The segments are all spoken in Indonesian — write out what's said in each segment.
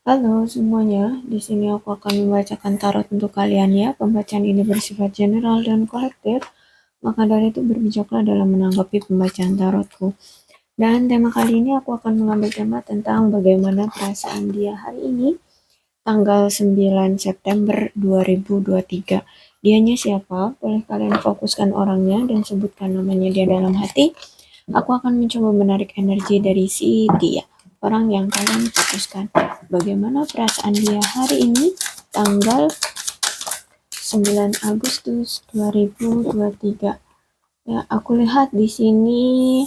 Halo semuanya, di sini aku akan membacakan tarot untuk kalian ya. Pembacaan ini bersifat general dan kolektif, maka dari itu berbijaklah dalam menanggapi pembacaan tarotku. Dan tema kali ini aku akan mengambil tema tentang bagaimana perasaan dia hari ini, tanggal 9 September 2023. Dianya siapa? Boleh kalian fokuskan orangnya dan sebutkan namanya dia dalam hati. Aku akan mencoba menarik energi dari si dia, orang yang kalian fokuskan. Bagaimana perasaan dia hari ini, tanggal 9 Agustus 2023. Ya, aku lihat di sini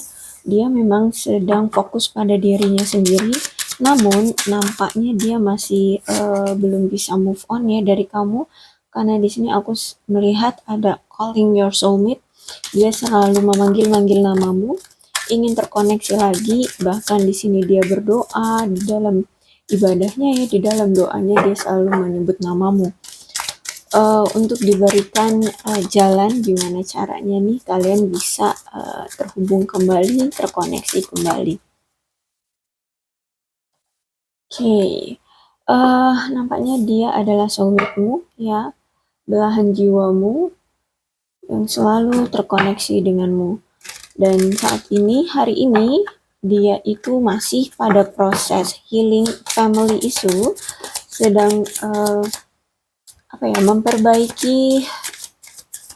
dia memang sedang fokus pada dirinya sendiri, namun nampaknya dia masih belum bisa move on ya dari kamu, karena di sini aku melihat ada calling your soulmate. Dia selalu memanggil-manggil namamu, ingin terkoneksi lagi. Bahkan di sini dia berdoa di dalam ibadahnya ya, di dalam doanya dia selalu menyebut namamu. Untuk diberikan jalan gimana caranya nih kalian bisa terhubung kembali, terkoneksi kembali. Oke, nampaknya dia adalah soulmate-mu ya, belahan jiwamu yang selalu terkoneksi denganmu. Dan saat ini, hari ini, dia itu masih pada proses healing family issue, sedang memperbaiki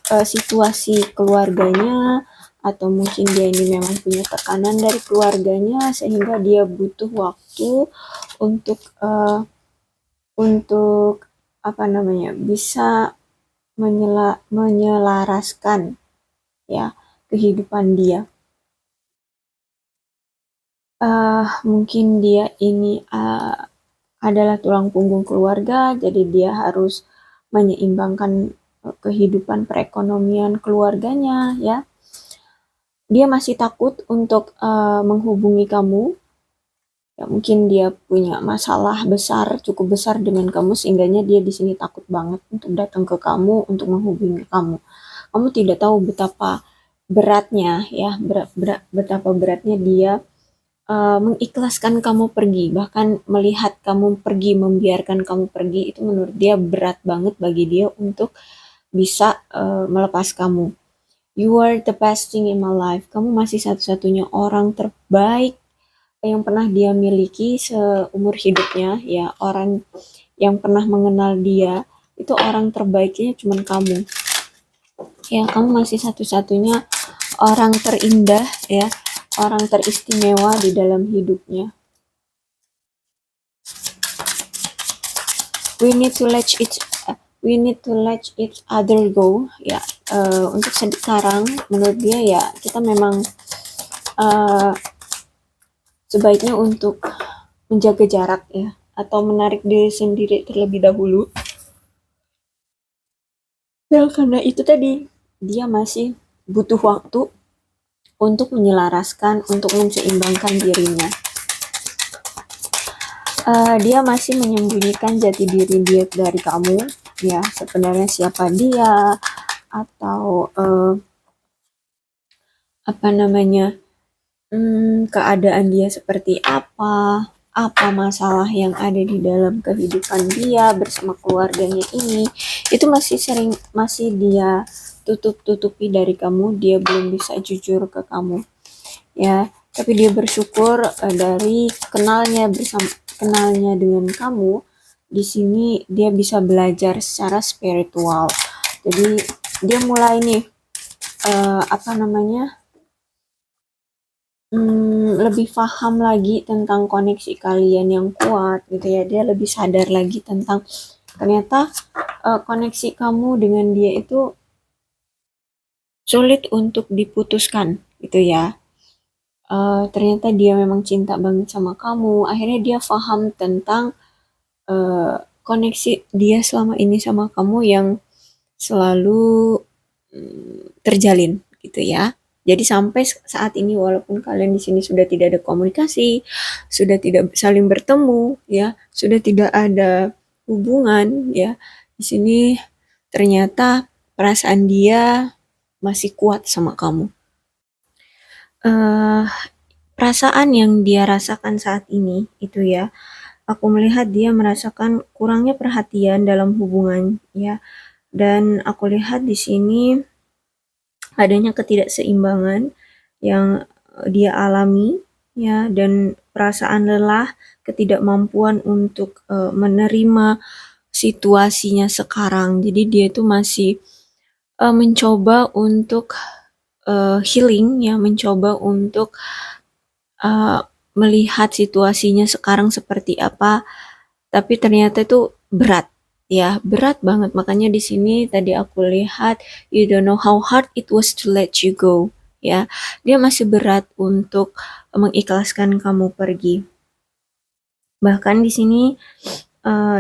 situasi keluarganya, atau mungkin dia ini memang punya tekanan dari keluarganya sehingga dia butuh waktu untuk untuk bisa menyelaraskan ya kehidupan dia. Mungkin dia ini adalah tulang punggung keluarga, jadi dia harus menyeimbangkan kehidupan perekonomian keluarganya ya. Dia masih takut untuk menghubungi kamu. Ya, mungkin dia punya masalah besar, cukup besar dengan kamu sehingga dia di sini takut banget untuk datang ke kamu, untuk menghubungi kamu. Kamu tidak tahu betapa beratnya ya, betapa beratnya dia mengikhlaskan kamu pergi, bahkan melihat kamu pergi, membiarkan kamu pergi, itu menurut dia berat banget bagi dia untuk bisa melepas kamu. You are the best thing in my life. Kamu masih satu-satunya orang terbaik yang pernah dia miliki seumur hidupnya ya. Orang yang pernah mengenal dia itu orang terbaiknya cuma kamu ya. Kamu masih satu-satunya orang terindah ya, orang teristimewa di dalam hidupnya. We need to let each other go ya. Untuk sekarang menurut dia ya, kita memang sebaiknya untuk menjaga jarak ya, atau menarik diri sendiri terlebih dahulu. Ya karena itu tadi, dia masih butuh waktu untuk menyelaraskan, untuk menseimbangkan dirinya. Dia masih menyembunyikan jati diri dia dari kamu ya, sebenarnya siapa dia, atau keadaan dia seperti apa masalah yang ada di dalam kehidupan dia bersama keluarganya ini, itu masih dia tutupi dari kamu. Dia belum bisa jujur ke kamu ya, tapi dia bersyukur dari kenalnya dengan kamu. Di sini dia bisa belajar secara spiritual, jadi dia mulai nih lebih paham lagi tentang koneksi kalian yang kuat gitu ya. Dia lebih sadar lagi tentang ternyata koneksi kamu dengan dia itu sulit untuk diputuskan gitu ya. Ternyata dia memang cinta banget sama kamu. Akhirnya dia paham tentang koneksi dia selama ini sama kamu yang selalu terjalin gitu ya. Jadi sampai saat ini walaupun kalian di sini sudah tidak ada komunikasi, sudah tidak saling bertemu ya, sudah tidak ada hubungan ya, di sini ternyata perasaan dia masih kuat sama kamu. Perasaan yang dia rasakan saat ini itu ya, aku melihat dia merasakan kurangnya perhatian dalam hubungan ya. Dan aku lihat di sini adanya ketidakseimbangan yang dia alami ya, dan perasaan lelah, ketidakmampuan untuk menerima situasinya sekarang. Jadi dia itu masih mencoba untuk healing ya, mencoba untuk uh, melihat situasinya sekarang seperti apa, tapi ternyata itu berat ya, berat banget. Makanya di sini tadi aku lihat, you don't know how hard it was to let you go ya, dia masih berat untuk mengikhlaskan kamu pergi. Bahkan di sini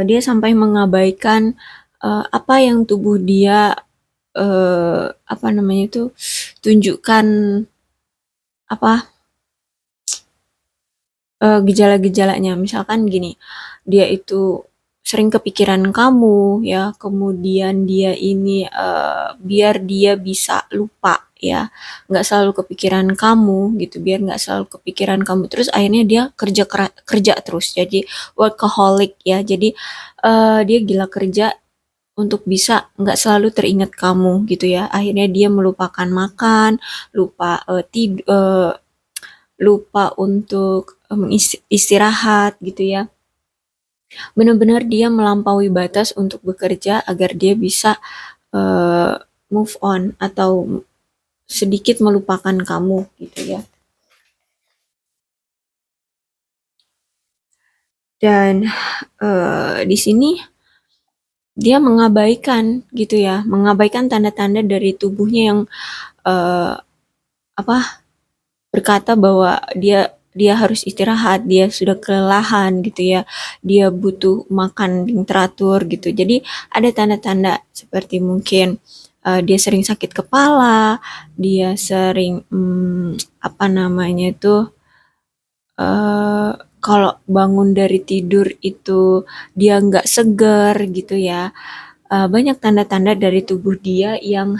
dia sampai mengabaikan apa yang tubuh dia apa namanya itu tunjukkan, apa gejala-gejalanya. Misalkan gini, dia itu sering kepikiran kamu ya, kemudian dia ini biar dia bisa lupa ya, nggak selalu kepikiran kamu gitu, biar nggak selalu kepikiran kamu terus, akhirnya dia kerja kerja terus, jadi workaholic ya. Jadi dia gila kerja untuk bisa nggak selalu teringat kamu gitu ya. Akhirnya dia melupakan makan, lupa tidur, lupa untuk istirahat gitu ya. Benar-benar dia melampaui batas untuk bekerja agar dia bisa uh, move on atau sedikit melupakan kamu gitu ya. Dan di sini dia mengabaikan gitu ya, mengabaikan tanda-tanda dari tubuhnya yang uh, apa berkata bahwa dia harus istirahat, dia sudah kelelahan gitu ya, dia butuh makan yang teratur gitu. Jadi ada tanda-tanda seperti mungkin dia sering sakit kepala, dia sering apa namanya itu kalau bangun dari tidur itu dia nggak segar gitu ya. Banyak tanda-tanda dari tubuh dia yang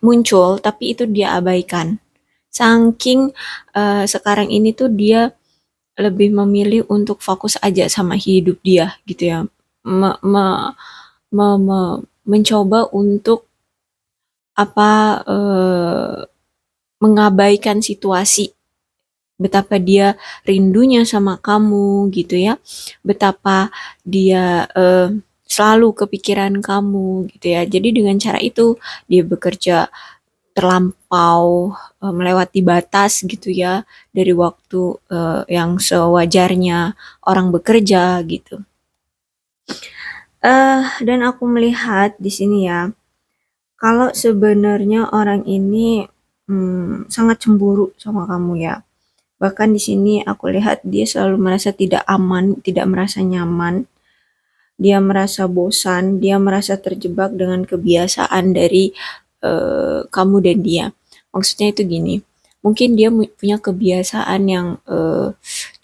muncul tapi itu dia abaikan. Saking sekarang ini tuh dia lebih memilih untuk fokus aja sama hidup dia gitu ya. Me- me- Mencoba untuk apa mengabaikan situasi, betapa dia rindunya sama kamu gitu ya, betapa dia selalu kepikiran kamu gitu ya. Jadi dengan cara itu dia bekerja terlampau melewati batas gitu ya, dari waktu yang sewajarnya orang bekerja gitu. Dan aku melihat di sini ya, kalau sebenarnya orang ini sangat cemburu sama kamu ya. Bahkan di sini aku lihat dia selalu merasa tidak aman, tidak merasa nyaman, dia merasa bosan, dia merasa terjebak dengan kebiasaan dari kamu dan dia. Maksudnya itu gini, mungkin dia punya kebiasaan yang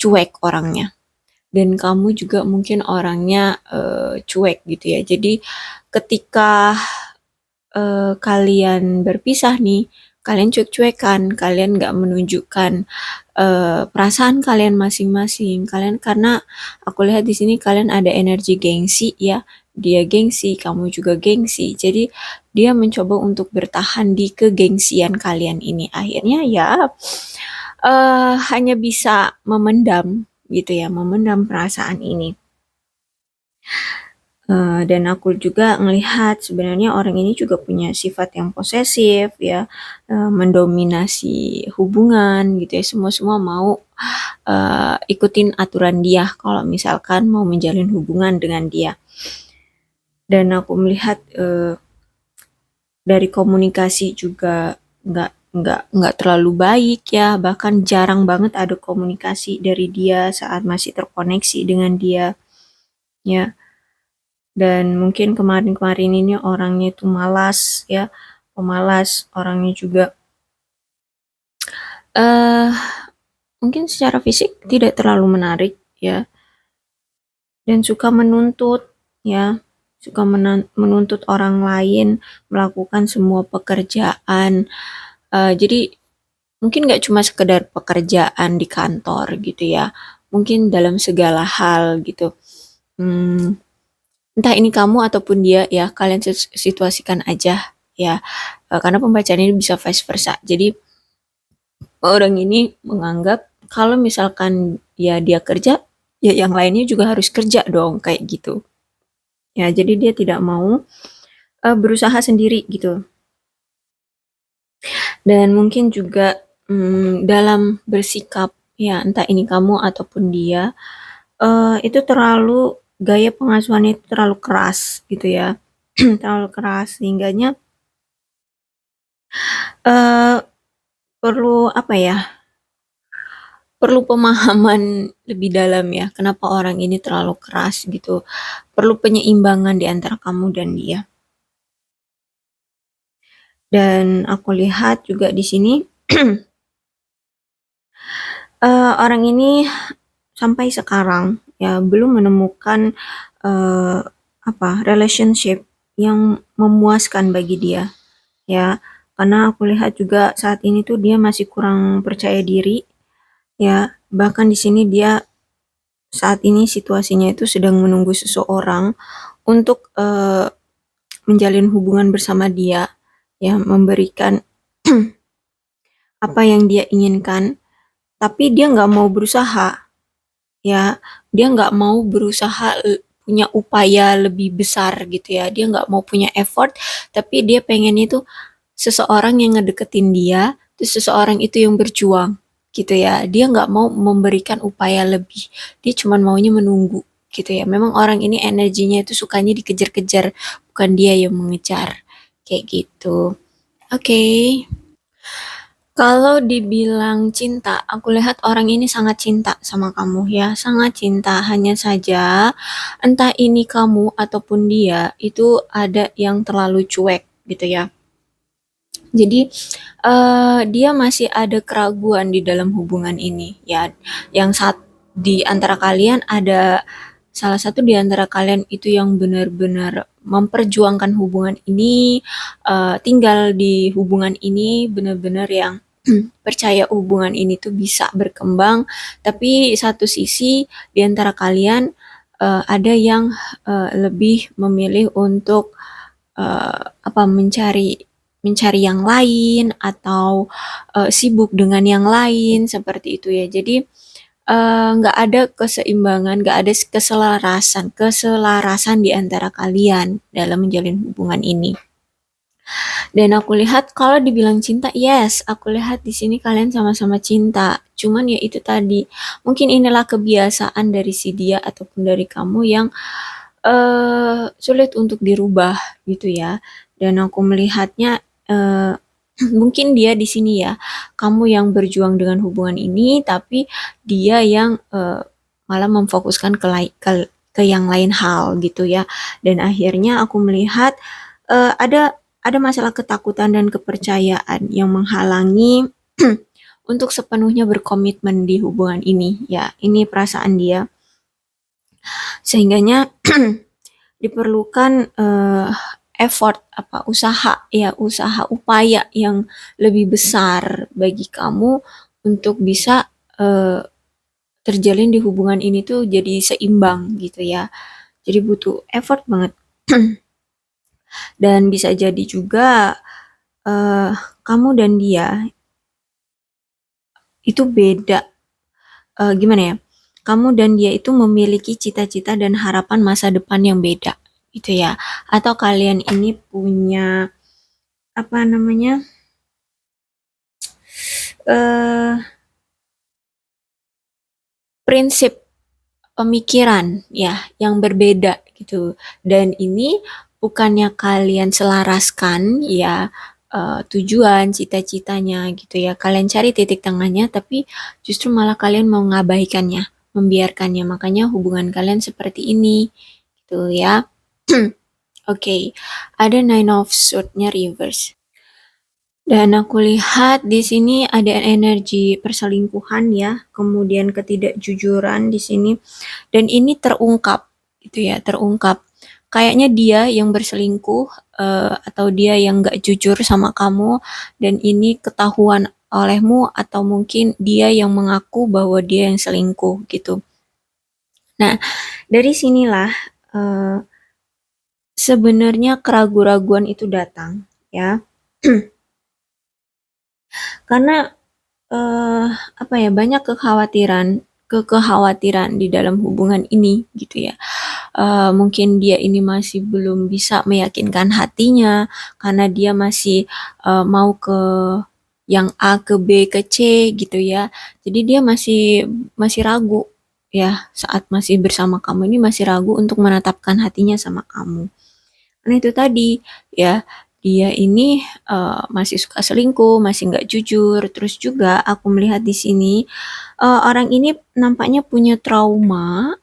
cuek orangnya, dan kamu juga mungkin orangnya cuek gitu ya. Jadi ketika kalian berpisah nih, kalian cuek-cuekan, kalian nggak menunjukkan perasaan kalian masing-masing. Kalian, karena aku lihat di sini kalian ada energi gengsi ya, dia gengsi, kamu juga gengsi. Jadi dia mencoba untuk bertahan di kegengsian kalian ini. Akhirnya ya hanya bisa memendam gitu ya, memendam perasaan ini. Dan aku juga ngelihat sebenarnya orang ini juga punya sifat yang posesif ya, mendominasi hubungan gitu ya, semua mau ikutin aturan dia kalau misalkan mau menjalin hubungan dengan dia. Dan aku melihat dari komunikasi juga nggak terlalu baik ya, bahkan jarang banget ada komunikasi dari dia saat masih terkoneksi dengan dia ya. Dan mungkin kemarin-kemarin ini orangnya itu malas ya, pemalas, orangnya juga eh mungkin secara fisik tidak terlalu menarik ya, dan suka menuntut ya, suka menuntut orang lain melakukan semua pekerjaan. Jadi mungkin nggak cuma sekedar pekerjaan di kantor gitu ya, mungkin dalam segala hal gitu. Entah ini kamu ataupun dia ya, kalian situasikan aja ya, karena pembacaan ini bisa vice versa. Jadi orang ini menganggap kalau misalkan ya dia kerja, ya yang lainnya juga harus kerja dong, kayak gitu. Ya, jadi dia tidak mau berusaha sendiri gitu. Dan mungkin juga dalam bersikap ya, entah ini kamu ataupun dia, itu terlalu gaya pengasuhannya itu terlalu keras gitu ya. Terlalu keras sehingganya eh, perlu apa ya? Perlu pemahaman lebih dalam ya, kenapa orang ini terlalu keras gitu. Perlu penyeimbangan di antara kamu dan dia. Dan aku lihat juga di sini orang ini sampai sekarang ya belum menemukan uh, relationship yang memuaskan bagi dia ya, karena aku lihat juga saat ini tuh dia masih kurang percaya diri ya, bahkan di sini dia saat ini situasinya itu sedang menunggu seseorang untuk menjalin hubungan bersama dia ya, memberikan apa yang dia inginkan, tapi dia nggak mau berusaha ya, dia nggak mau berusaha punya upaya lebih besar gitu ya, dia nggak mau punya effort, tapi dia pengen itu seseorang yang ngedeketin dia, terus seseorang itu yang berjuang gitu ya, dia nggak mau memberikan upaya lebih, dia cuma maunya menunggu gitu ya. Memang orang ini energinya itu sukanya dikejar-kejar, bukan dia yang mengejar, kayak gitu. Oke. Kalau dibilang cinta, aku lihat orang ini sangat cinta sama kamu ya, sangat cinta. Hanya saja, entah ini kamu ataupun dia, itu ada yang terlalu cuek gitu ya. Jadi, dia masih ada keraguan di dalam hubungan ini ya. Yang di antara kalian ada salah satu di antara kalian itu yang benar-benar memperjuangkan hubungan ini, tinggal di hubungan ini benar-benar yang percaya hubungan ini tuh bisa berkembang, tapi satu sisi di antara kalian ada yang lebih memilih untuk mencari mencari yang lain atau sibuk dengan yang lain seperti itu ya. Jadi nggak ada keseimbangan, nggak ada keselarasan di antara kalian dalam menjalin hubungan ini. Dan aku lihat kalau dibilang cinta, yes, aku lihat di sini kalian sama-sama cinta. Cuman ya itu tadi, mungkin inilah kebiasaan dari si dia ataupun dari kamu yang sulit untuk dirubah gitu ya. Dan aku melihatnya mungkin dia di sini ya, kamu yang berjuang dengan hubungan ini, tapi dia yang malah memfokuskan ke yang lain hal gitu ya. Dan akhirnya aku melihat ada masalah ketakutan dan kepercayaan yang menghalangi untuk sepenuhnya berkomitmen di hubungan ini ya. Ini perasaan dia. Sehingganya diperlukan effort usaha ya, usaha upaya yang lebih besar bagi kamu untuk bisa terjalin di hubungan ini tuh jadi seimbang gitu ya. Jadi butuh effort banget. Dan bisa jadi juga kamu dan dia itu beda, gimana ya, kamu dan dia itu memiliki cita-cita dan harapan masa depan yang beda gitu ya, atau kalian ini punya apa namanya prinsip pemikiran ya yang berbeda gitu, dan ini bukannya kalian selaraskan ya tujuan cita-citanya gitu ya, kalian cari titik tengahnya, tapi justru malah kalian mau mengabaikannya, membiarkannya, makanya hubungan kalian seperti ini gitu ya. Oke, ada Nine of Swords-nya reverse. Dan aku lihat di sini ada energi perselingkuhan ya, kemudian ketidakjujuran di sini, dan ini terungkap gitu ya, terungkap. Kayaknya dia yang berselingkuh atau dia yang nggak jujur sama kamu, dan ini ketahuan olehmu atau mungkin dia yang mengaku bahwa dia yang selingkuh gitu. Nah, dari sinilah eh, sebenarnya keraguan-raguan itu datang ya. Karena eh, apa ya, banyak kekhawatiran di dalam hubungan ini gitu ya. Mungkin dia ini masih belum bisa meyakinkan hatinya karena dia masih mau ke yang A ke B ke C gitu ya. Jadi dia masih masih ragu ya, saat masih bersama kamu ini masih ragu untuk menetapkan hatinya sama kamu. Karena itu tadi ya, dia ini masih suka selingkuh, masih nggak jujur. Terus juga aku melihat di sini orang ini nampaknya punya trauma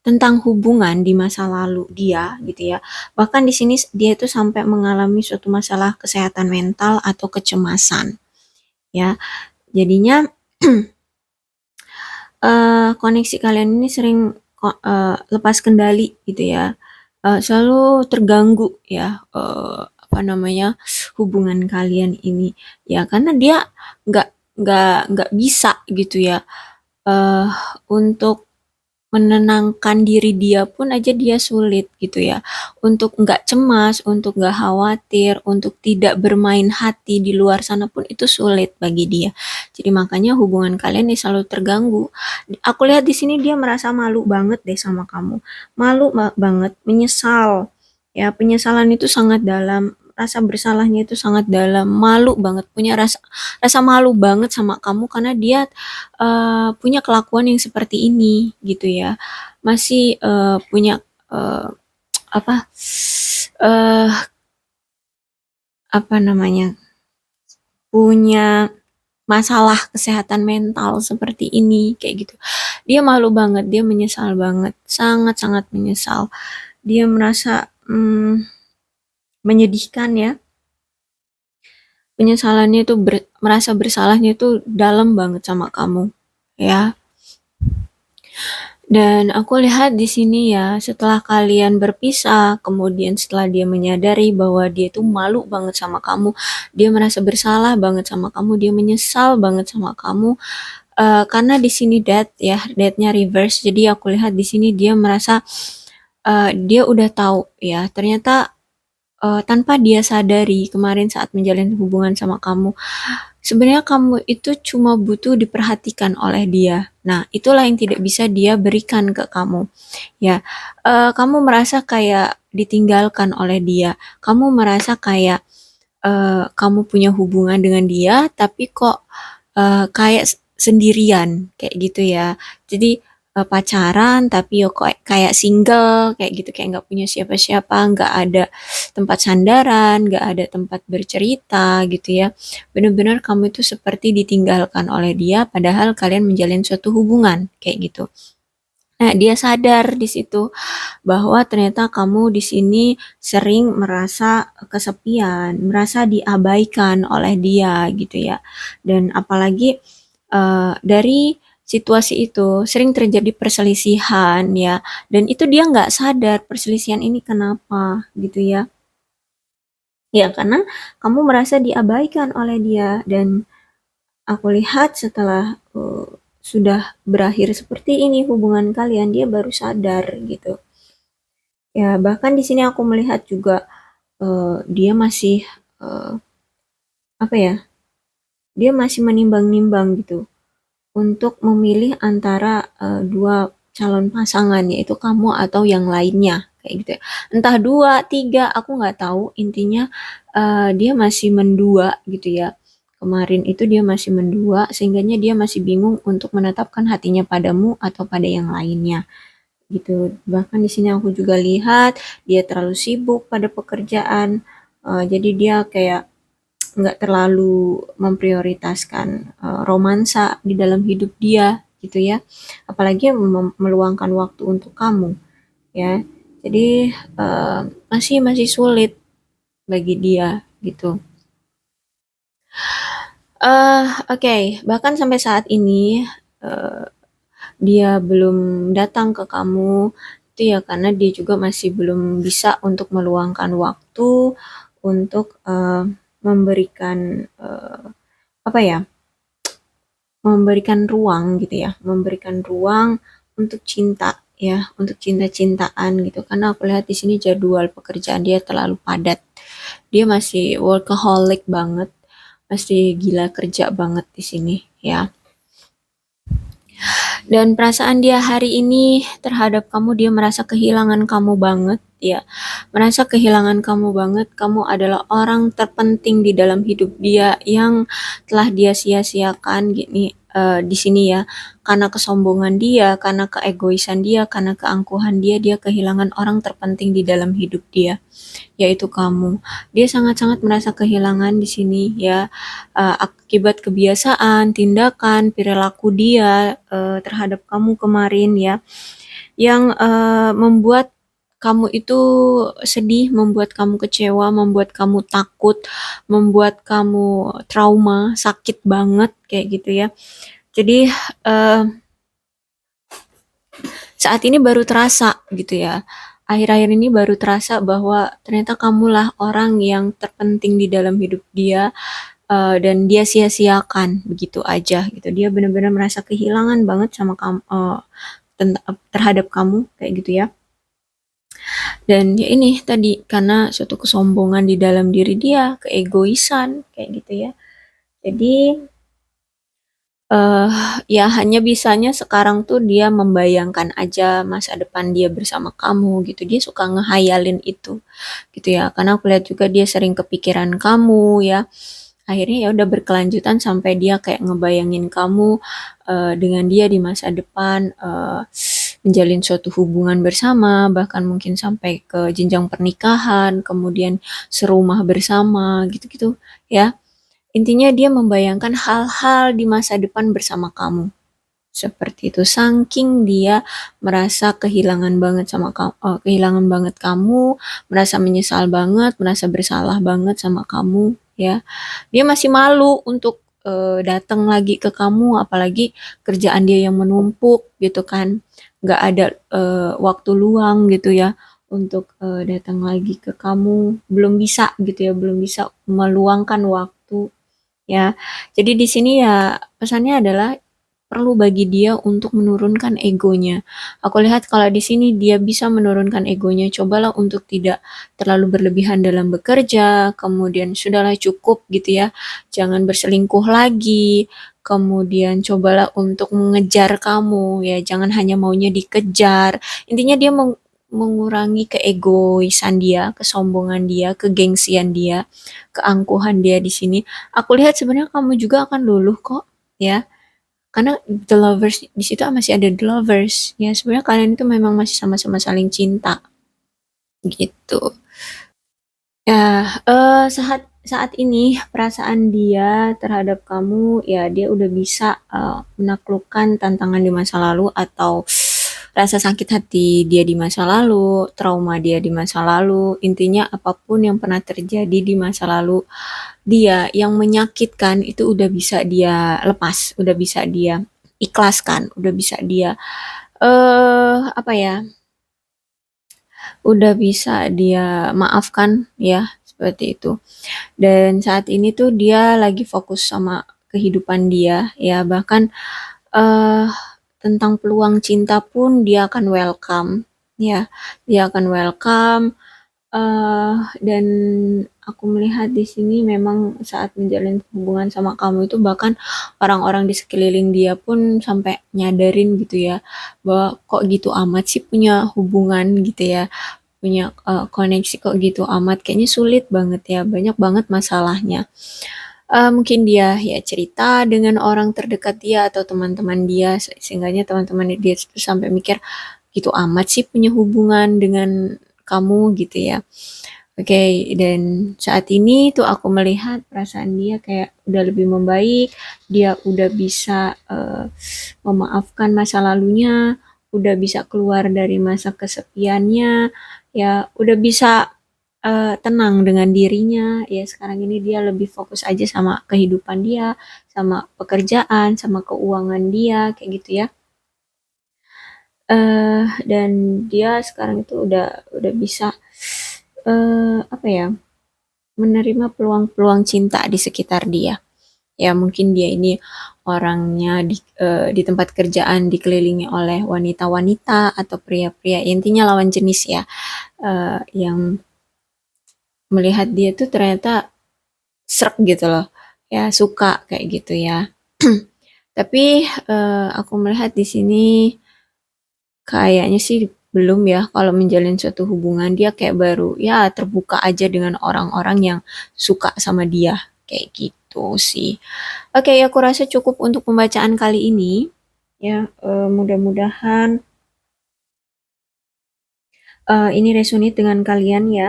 tentang hubungan di masa lalu dia gitu ya. Bahkan di sini dia itu sampai mengalami suatu masalah kesehatan mental atau kecemasan ya. Jadinya koneksi kalian ini sering lepas kendali gitu ya. Selalu terganggu ya, apa namanya, hubungan kalian ini ya, karena dia nggak nggak bisa gitu ya, eh untuk menenangkan diri dia pun aja dia sulit gitu ya. Untuk nggak cemas, untuk nggak khawatir, untuk tidak bermain hati di luar sana pun itu sulit bagi dia. Jadi makanya hubungan kalian nih selalu terganggu. Aku lihat di sini dia merasa malu banget deh sama kamu. Malu banget, menyesal. Ya, penyesalan itu sangat dalam, rasa bersalahnya itu sangat dalam, malu banget, punya rasa rasa malu banget sama kamu karena dia punya kelakuan yang seperti ini gitu ya. Masih punya eh, apa eh apa namanya? Punya masalah kesehatan mental seperti ini kayak gitu. Dia malu banget, dia menyesal banget, sangat-sangat menyesal. Dia merasa menyedihkan ya. Penyesalannya itu merasa bersalahnya itu dalam banget sama kamu ya. Dan aku lihat di sini ya, setelah kalian berpisah, kemudian setelah dia menyadari bahwa dia tuh malu banget sama kamu, dia merasa bersalah banget sama kamu, dia menyesal banget sama kamu. Karena di sini death-nya reverse. Jadi aku lihat di sini dia merasa dia udah tahu ya, ternyata tanpa dia sadari kemarin saat menjalin hubungan sama kamu, sebenarnya kamu itu cuma butuh diperhatikan oleh dia. Nah, itulah yang tidak bisa dia berikan ke kamu. Ya, kamu merasa kayak ditinggalkan oleh dia. Kamu merasa kayak kamu punya hubungan dengan dia, tapi kok kayak sendirian, kayak gitu ya. Jadi pacaran, tapi yo kok kayak single, kayak gitu, kayak nggak punya siapa-siapa, nggak ada tempat sandaran, nggak ada tempat bercerita gitu ya. Benar-benar kamu itu seperti ditinggalkan oleh dia, padahal kalian menjalin suatu hubungan, kayak gitu. Nah, dia sadar di situ bahwa ternyata kamu di sini sering merasa kesepian, merasa diabaikan oleh dia gitu ya. Dan apalagi dari situasi itu sering terjadi perselisihan ya, dan itu dia nggak sadar perselisihan ini kenapa gitu ya. Ya, karena kamu merasa diabaikan oleh dia, dan aku lihat setelah sudah berakhir seperti ini hubungan kalian, dia baru sadar gitu. Ya, bahkan di sini aku melihat juga dia masih eh, apa ya? Dia masih menimbang-nimbang gitu untuk memilih antara dua calon pasangan, yaitu kamu atau yang lainnya kayak gitu ya. Entah dua, tiga, aku nggak tahu. Intinya dia masih mendua gitu ya. Kemarin itu dia masih mendua, sehingganya dia masih bingung untuk menetapkan hatinya padamu atau pada yang lainnya gitu. Bahkan di sini aku juga lihat dia terlalu sibuk pada pekerjaan, jadi dia kayak nggak terlalu memprioritaskan romansa di dalam hidup dia gitu ya. Apalagi meluangkan waktu untuk kamu ya. Jadi eh, masih masih sulit bagi dia gitu. Oke, bahkan sampai saat ini eh, dia belum datang ke kamu itu ya karena dia juga masih belum bisa untuk meluangkan waktu untuk memberikan apa ya, memberikan ruang gitu ya, memberikan ruang untuk cinta ya, untuk cinta-cintaan gitu. Karena aku lihat di sini jadwal pekerjaan dia terlalu padat. Dia masih workaholic banget, masih gila kerja banget di sini ya. Dan perasaan dia hari ini terhadap kamu, dia merasa kehilangan kamu banget ya. Merasa kehilangan kamu banget. Kamu adalah orang terpenting di dalam hidup dia yang telah dia sia-siakan gini di sini ya. Karena kesombongan dia, karena keegoisan dia, karena keangkuhan dia, dia kehilangan orang terpenting di dalam hidup dia, yaitu kamu. Dia sangat-sangat merasa kehilangan di sini ya, akibat kebiasaan, tindakan, perilaku dia terhadap kamu kemarin ya, yang membuat kamu itu sedih, membuat kamu kecewa, membuat kamu takut, membuat kamu trauma, sakit banget kayak gitu ya. Jadi saat ini baru terasa gitu ya. Akhir-akhir ini baru terasa bahwa ternyata kamulah orang yang terpenting di dalam hidup dia, dan dia sia-siakan begitu aja gitu. Dia benar-benar merasa kehilangan banget sama kamu, terhadap kamu kayak gitu ya. Dan ya ini tadi karena suatu kesombongan di dalam diri dia, keegoisan kayak gitu ya. Jadi ya hanya bisanya sekarang tuh dia membayangkan aja masa depan dia bersama kamu gitu. Dia suka ngehayalin itu gitu ya. Karena aku lihat juga dia sering kepikiran kamu ya. Akhirnya ya udah berkelanjutan sampai dia kayak ngebayangin kamu dengan dia di masa depan, menjalin suatu hubungan bersama, bahkan mungkin sampai ke jenjang pernikahan, kemudian serumah bersama gitu-gitu ya. Intinya dia membayangkan hal-hal di masa depan bersama kamu. Seperti itu. Saking dia merasa kehilangan banget sama kamu, kehilangan banget kamu, merasa menyesal banget, merasa bersalah banget sama kamu, ya. Dia masih malu untuk datang lagi ke kamu, apalagi kerjaan dia yang menumpuk gitu kan. Nggak ada waktu luang gitu ya untuk datang lagi ke kamu. Belum bisa gitu ya, belum bisa meluangkan waktu ya. Jadi di sini ya pesannya adalah perlu bagi dia untuk menurunkan egonya. Aku lihat kalau di sini dia bisa menurunkan egonya. Cobalah untuk tidak terlalu berlebihan dalam bekerja, kemudian sudahlah cukup gitu ya. Jangan berselingkuh lagi. Kemudian cobalah untuk mengejar kamu ya, jangan hanya maunya dikejar. Intinya dia mengurangi keegoisan dia, kesombongan dia, kegengsian dia, keangkuhan dia di sini. Aku lihat sebenarnya kamu juga akan luluh kok, ya. Karena the lovers di situ masih ada the lovers, ya. Sebenarnya kalian itu memang masih sama-sama saling cinta, gitu. Ya, saat saat ini perasaan dia terhadap kamu, ya dia udah bisa menaklukkan tantangan di masa lalu atau rasa sakit hati dia di masa lalu, trauma dia di masa lalu, intinya apapun yang pernah terjadi di masa lalu dia yang menyakitkan itu udah bisa dia lepas, udah bisa dia ikhlaskan, udah bisa dia apa ya? Udah bisa dia maafkan ya, seperti itu. Dan saat ini tuh dia lagi fokus sama kehidupan dia ya, bahkan eh tentang peluang cinta pun dia akan welcome ya. Dia akan welcome dan aku melihat di sini memang saat menjalin hubungan sama kamu itu bahkan orang-orang di sekeliling dia pun sampai nyadarin gitu ya bahwa kok gitu amat sih punya hubungan gitu ya, punya koneksi kok gitu amat, kayaknya sulit banget ya, banyak banget masalahnya. Mungkin dia ya cerita dengan orang terdekat dia atau teman-teman dia, seenggaknya teman-teman dia itu sampai mikir gitu amat sih punya hubungan dengan kamu gitu ya. Oke, dan saat ini tuh aku melihat perasaan dia kayak udah lebih membaik, dia udah bisa memaafkan masa lalunya, udah bisa keluar dari masa kesepiannya, ya udah bisa tenang dengan dirinya. Ya sekarang ini dia lebih fokus aja sama kehidupan dia, sama pekerjaan, sama keuangan dia, kayak gitu ya. Dan dia sekarang itu udah bisa apa ya? Menerima peluang-peluang cinta di sekitar dia. Ya mungkin dia ini orangnya di tempat kerjaan dikelilingi oleh wanita-wanita atau pria-pria, intinya lawan jenis ya, yang melihat dia tuh ternyata sreg gitu loh, ya suka kayak gitu ya. Tapi aku melihat di sini kayaknya sih belum ya kalau menjalin suatu hubungan, dia kayak baru ya terbuka aja dengan orang-orang yang suka sama dia kayak gitu sih. Oke, aku rasa cukup untuk pembacaan kali ini ya. Mudah-mudahan ini resonate dengan kalian ya.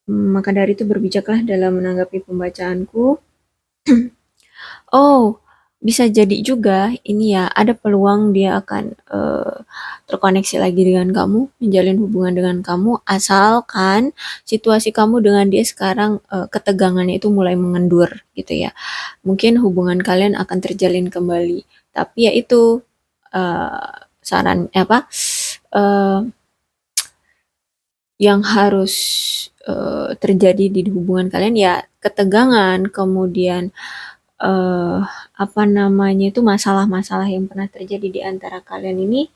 Maka dari itu berbijaklah dalam menanggapi pembacaanku. Oh, bisa jadi juga ini ya, ada peluang dia akan terkoneksi lagi dengan kamu, menjalin hubungan dengan kamu, asalkan situasi kamu dengan dia sekarang ketegangannya itu mulai mengendur gitu ya. Mungkin hubungan kalian akan terjalin kembali, tapi ya itu eh, saran apa eh, yang harus terjadi di hubungan kalian ya ketegangan, kemudian eh apa namanya itu masalah-masalah yang pernah terjadi di antara kalian ini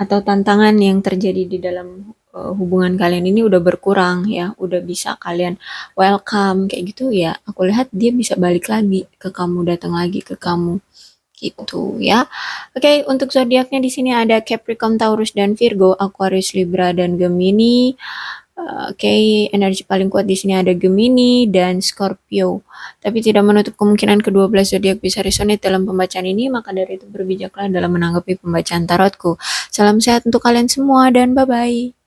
atau tantangan yang terjadi di dalam hubungan kalian ini udah berkurang ya, udah bisa kalian welcome kayak gitu ya. Aku lihat dia bisa balik lagi ke kamu, datang lagi ke kamu gitu ya. Oke, untuk zodiaknya di sini ada Capricorn, Taurus dan Virgo, Aquarius, Libra dan Gemini. Oke, energi paling kuat di sini ada Gemini dan Scorpio. Tapi tidak menutup kemungkinan kedua belas zodiak bisa resonate dalam pembacaan ini, maka dari itu berbijaklah dalam menanggapi pembacaan tarotku. Salam sehat untuk kalian semua dan bye-bye.